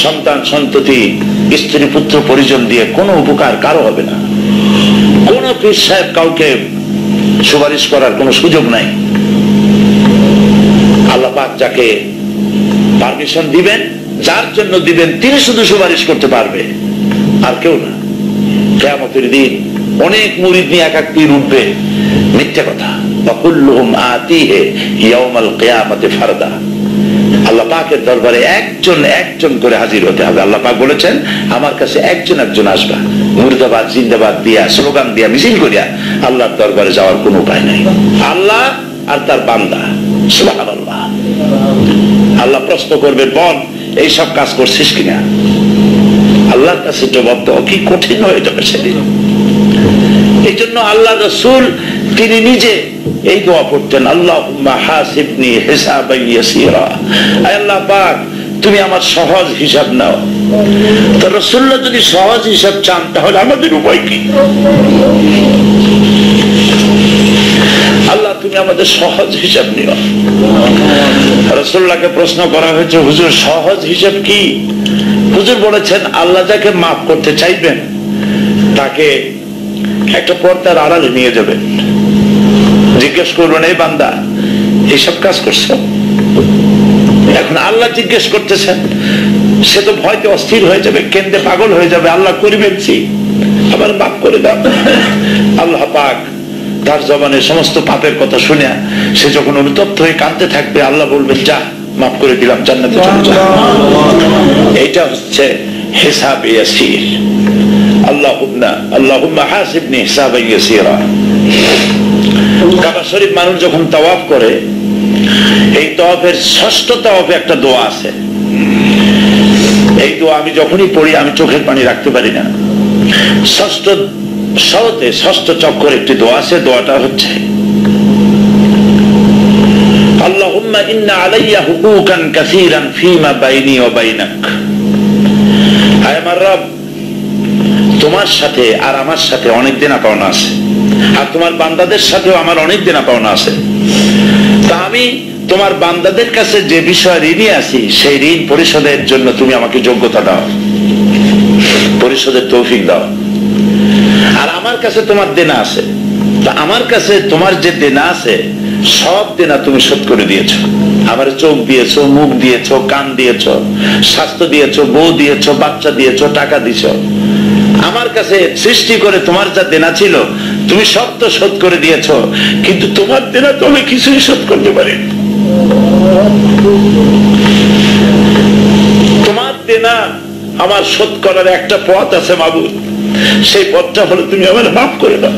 সন্তান সন্ততি স্ত্রী পুত্র পরিজন দিয়ে কোনো উপকার কারো হবে না। কোন পীর সাহেব কাউকে সুপারিশ করার কোনো সুযোগ নাই। আল্লাহ পাক যাকে পারমিশন দিবেন, যার জন্য দিবেন, তিনি শুধু সুপারিশ করতে পারবে, আর কেউ না। কিয়ামতের দিন অনেক মুরিদ নিয়ে এক এক পীর উঠবে, মিথ্যা কথা। ওয়াকুল্লুহুম আতিহি ইয়াউমাল কিয়ামাতি ফারদা। আল্লাহ পাকের দরবারে একজন একজন করে হাজির হতে হবে। আল্লাহ পাক বলেছেন, আমার কাছে একজন একজন আসবা, মুর্দাবাদ জিন্দাবাদ দিয়া, স্লোগান দিয়া, মিছিল করিয়া আল্লাহর দরবারে যাওয়ার কোনো উপায় নাই। আল্লাহ আর তার বান্দা, সুবহানাল্লাহ। আল্লাহ প্রশ্ন করবেন, বল এইসব কাজ করছিস কিনা? আল্লাহর কাছে জবাব দেওয়া কি কঠিন হয়ে যাবে সেদিন। এই জন্য আল্লাহ রাসূল তিনি নিজে এই দোয়া পড়তেন, আল্লাহুম্মা হাসিবনি হিসাবান ইয়াসীরা। আয় আল্লাহ পাক, তুমি আমার সহজ হিসাব নাও। তো রাসূলুল্লাহ যদি সহজ হিসাব চান, তাহলে আমাদের উপায় কি? আল্লাহ তুমি আমাদের সহজ হিসাব নিও। রাসূলুল্লাহকে প্রশ্ন করা হয়েছে, হুজুর সহজ হিসাব কি? হুজুর বলেছেন, আল্লাহ যাকে মাফ করতে চাইবেন তাকে একটা পর্দার আড়ালে নিয়ে যাবেন, জিজ্ঞেস করবেন, এই বান্দা এইসব কাজ করছো? এখন আল্লাহ জিজ্ঞেস করতেছেন, সে তো ভয়তে অস্থির হয়ে যাবে, কেঁদে পাগল হয়ে যাবে, আল্লাহ করিবেনছি, আবার মাফ করে দাও। আল্লাহ পাক তার জবানে সমস্ত পাপের কথা শুনে সে যখন অনুতপ্ত হয়ে কাঁদতে থাকবে, আল্লাহ বলবেন, যা মাফ করে দিলাম, জান্নাতে চলে যা। এইটা হচ্ছে হিসাব ইয়াসির। আল্লাহুম্মা হাসিবনি হিসাবান ইয়াসীরা। কাবা শরীফ মানুষ যখন তাওয়াফ করে, এই তাওয়াফের ষষ্ঠ তাওয়াফে একটা দোয়া আছে। এই দোয়া আমি যখনই পড়ি আমি চোখের পানি রাখতে পারি না। ষষ্ঠ শরতে, ষষ্ঠ চক্কর একটি দোয়া আছে। দোয়াটা হচ্ছে, আল্লাহুম্মা ইন্না আলাইয়া হুকুকান কাসীরান ফীমা বাইনি ওয়া বাইনাক। আয় আমার রব, তোমার সাথে আর আমার সাথে অনেক দেনা পাওনা আছে, আর তোমার বান্দাদের সাথেও আমার অনেক দেনা পাওনা আছে। তা আমি তোমার বান্দাদের কাছে যে বিষয় ঋণী আছি, সেই ঋণ পরিশোধের জন্য তুমি আমাকে যোগ্যতা দাও, পরিশোধের তৌফিক দাও। আর আমার কাছে তোমার দেনা আছে, তা আমার কাছে তোমার যে দেনা আছে সব দেনা তুমি শোধ করে দিয়েছো। আমার চোখ দিয়েছো, মুখ দিয়েছো, কান দিয়েছো, স্বাস্থ্য দিয়েছো, বউ দিয়েছো, বাচ্চা দিয়েছো, টাকা দিয়েছো। আমার কাছে সৃষ্টি করে তোমার যা দেনা ছিল তুমি সব তো শোধ করে দিয়েছো, কিন্তু তোমার দেনা তো আমি কিছুই শোধ করতে পারি। তোমার দেনা আমার শোধ করার একটা পথ আছে মাবুদ, সেই পথটা হলো তুমি আমার মাফ করে দাও।